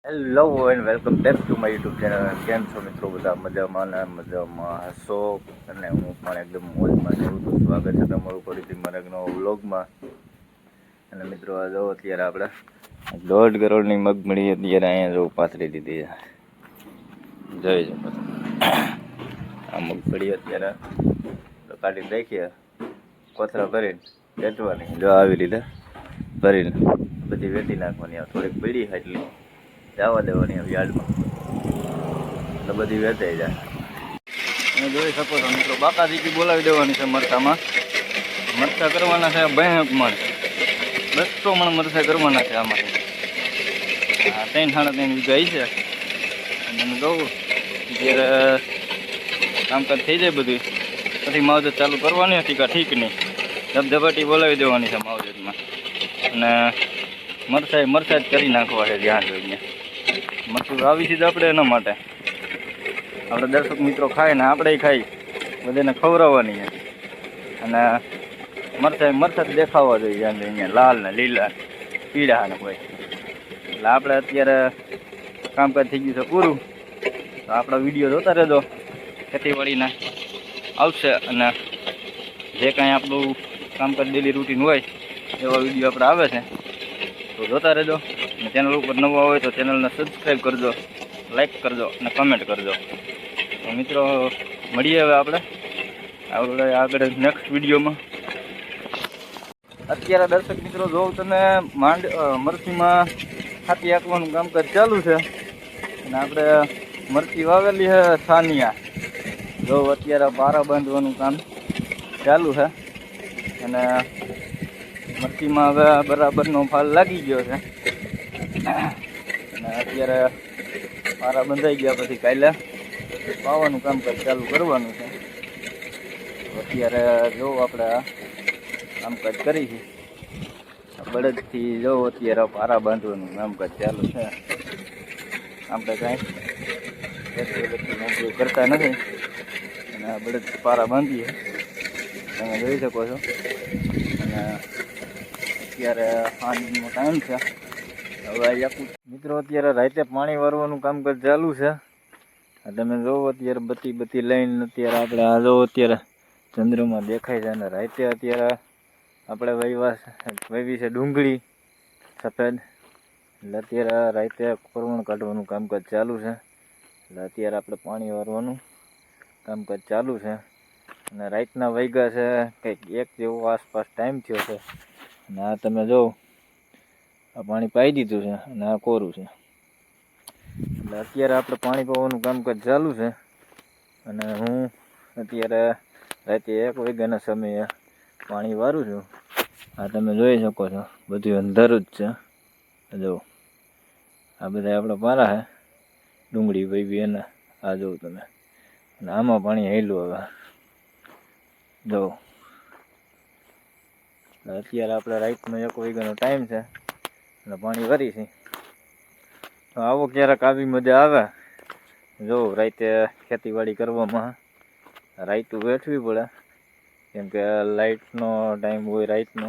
Hello and welcome back to my YouTube channel. કેમ છો મિત્રો? બધા મજામાં ને મજામાં હશો અને હું પણ એકદમ મોજમાં છું. તો સ્વાગત છે તમારું ફરીથી મારા એક નવા વ્લોગમાં. અને મિત્રો આ જો અત્યારે આપણે 1.5 કરોડની મગફળી અત્યારે અહીંયા જો પાથરી દીધી છે. જોઈ શકો છો આ મગફળી અત્યારે કાઢીને રાખીએ, કોથળા કરીને વેચવાની. જો આવી રીતે ભરીને બધી વેચી નાખવાની. થોડીક પીળી હોય એટલી જવા દેવાની યાર્ડમાં, એટલે બધી વેચાઈ જાય. તમે જોઈ શકો છો મિત્રો, બાકાજી બોલાવી દેવાની છે મરચામાં. મરચા કરવાના છે 2 મણ, 200 મણ મરચા કરવાના છે આમાંથી. 3-3.5 વીઘા છે. અને તમે કહું જ્યારે કામકાજ થઈ જાય બધું પછી માવજત ચાલુ કરવાની હતી કે ઠીક નહીં, ધબધબાટી બોલાવી દેવાની છે માવજતમાં. અને મરચાં જ કરી નાખવા છે જ્યાં જોઈને. મરચું આવી છે આપણે એના માટે, આપણે દર્શક મિત્રો ખાય ને આપણે ખાઈ, બધાને ખવડાવવાની છે. અને મરચાં જ દેખાવા જોઈએ જ્યાં જોઈને, લાલ ને લીલા પીળા ને કોઈ. એટલે આપણે અત્યારે કામકાજ થઈ ગયું છે પૂરું. તો આપણા વિડીયો જોતા રહેજો, ખેતીવાડીના આવશે. અને જે કાંઈ આપણું કામકાજ ડેલી રૂટીન હોય એવા વિડીયો આપણે આવે છે તો જોતા રહેજો. અને ચેનલ ઉપર નવા હોય તો ચેનલને સબસ્ક્રાઈબ કરજો, લાઈક કરજો અને કમેન્ટ કરજો. તો મિત્રો મળીએ હવે આપણે આગળ નેક્સ્ટ વિડીયોમાં. અત્યારે દર્શક મિત્રો જોઉં તમે મરચીમાં છાતી આંકવાનું કામકાજ ચાલુ છે. અને આપણે મરચી વાવેલી છે સાનિયા. જો અત્યારે પારા બાંધવાનું કામ ચાલુ છે. અને મરચીમાં હવે બરાબરનો ફાલ લાગી ગયો છે. અને અત્યારે પારા બંધાઈ ગયા પછી કાલે વાવવાનું કામકાજ ચાલુ કરવાનું છે. અત્યારે જો આપણે કામકાજ કરી છે બળદથી. જો અત્યારે પારા બાંધવાનું કામકાજ ચાલુ છે. આપણે કાંઈ વ્યક્તિનો ઉપયોગ કરતા નથી અને બળદથી પારા બાંધીએ, તમે જોઈ શકો છો. અને અત્યારે 5નો ટાઈમ છે. હવે આખું મિત્રો અત્યારે રાતે પાણી વારવાનું કામકાજ ચાલુ છે. તમે જોવો અત્યારે બત્તી લઈને અત્યારે આપણે આ જો અત્યારે ચંદ્રમાં દેખાય છે. અને રાતે અત્યારે આપણે વાવી છે ડુંગળી સફેદ. એટલે અત્યારે રાતે કોરવણ કાઢવાનું કામકાજ ચાલુ છે. એટલે અત્યારે આપણે પાણી વારવાનું કામકાજ ચાલુ છે. અને રાતના વાગ્યા છે કંઈક 1 જેવો આસપાસ ટાઈમ થયો છે. અને આ તમે જો આ પાણી પાઈ દીધું છે અને આ કોરું છે. એટલે અત્યારે આપણે પાણી પાવાનું કામકાજ ચાલુ છે. અને હું અત્યારે રાતે 1 વાગ્યાના સમયે પાણી વારું છું. આ તમે જોઈ શકો છો બધું અંધારું જ છે. જો આ બધા આપણા પારા છે ડુંગળી વાવી એના. આ જોઉં તમે. અને આમાં પાણી હેલું હવે જો. અત્યારે આપણે રાતનો 1 વાગ્યાનો ટાઈમ છે અને પાણી વારી છે. તો આવો ક્યારેક આવી મજા આવે. જો રાતે ખેતીવાડી કરવામાં રાઈતું વેઠવી પડે, કેમ કે લાઇટનો ટાઈમ હોય રાતનો,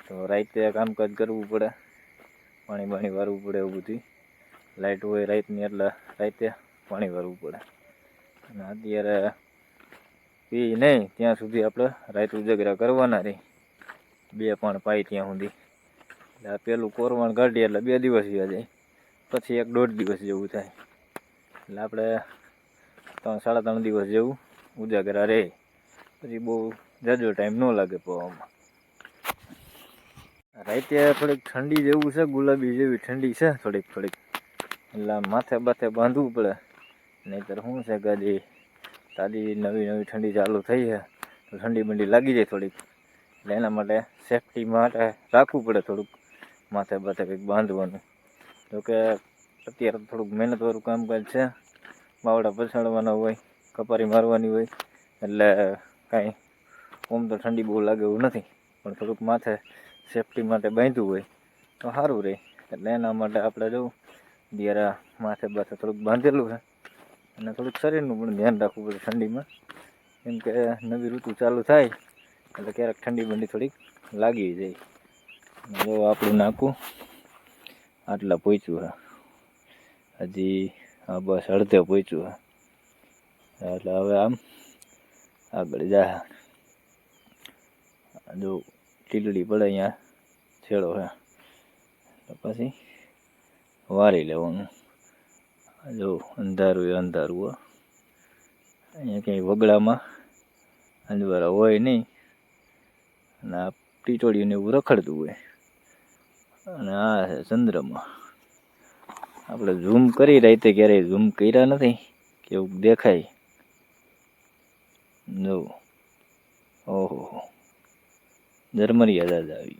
તો રાતે કામકાજ કરવું પડે, પાણી વારવું પડે એવું બધું. લાઇટ હોય રાતની એટલે રાતે પાણી વારવું પડે. અને અત્યારે પી નહીં ત્યાં સુધી આપણે રાત ઉજાગરા કરવાના રહી, 2 પણ પાય ત્યાં સુધી. એટલે આ પેલું કોરવણ કાઢીએ એટલે 2 દિવસ વ્યા જાય, પછી 1-1.5 દિવસ જેવું થાય. એટલે આપણે 3-3.5 દિવસ જેવું ઉજાગરા રહે, પછી બહુ જાજો ટાઈમ ન લાગે પવામાં. રાતે થોડીક ઠંડી જેવું છે, ગુલાબી જેવી ઠંડી છે થોડીક. એટલે માથે બાંધવું પડે, નહીંતર શું છે કે હજી તાજી નવી ઠંડી ચાલુ થઈ છે તો ઠંડી બંડી લાગી જાય થોડીક. એટલે એના માટે સેફટી માટે રાખવું પડે થોડુંક માથે કંઈક બાંધવાનું. જોકે અત્યારે થોડુંક મહેનતવાળું કામકાજ છે, બાવડા પછાડવાના હોય, કપારી મારવાની હોય. એટલે કાંઈ ઓમ તો ઠંડી બહુ લાગે એવું નથી, પણ થોડુંક માથે સેફટી માટે બાંધવું હોય તો સારું રહે. એટલે એના માટે આપણે જવું ત્યારે માથે થોડુંક બાંધેલું છે. અને થોડુંક શરીરનું પણ ધ્યાન રાખવું પડે ઠંડીમાં, કેમ કે નવી ઋતુ ચાલુ થાય એટલે ક્યારેક ઠંડી બંડી થોડીક લાગી જાય. જો આપણું નાકું આટલા પહોંચ્યું છે. હજી હા બસ અડધે પહોંચ્યું છે એટલે હવે આમ આગળ જાય જો ટીલડી પડે અહીંયા છેડો છે તો પછી વારી લેવાનું જો અંધારું એ અંધારું હોય અહીંયા ક્યાંય વગડામાં અંજવારા હોય નહીં અને આ ટીટોળીને એવું રખડતું હોય અને આ છે ચંદ્રમાં આપણે ઝૂમ કરી રાતે ક્યારેય ઝૂમ કર્યા નથી કે એવું દેખાય જો ઓહો ઝરમરિયા દાદા આવી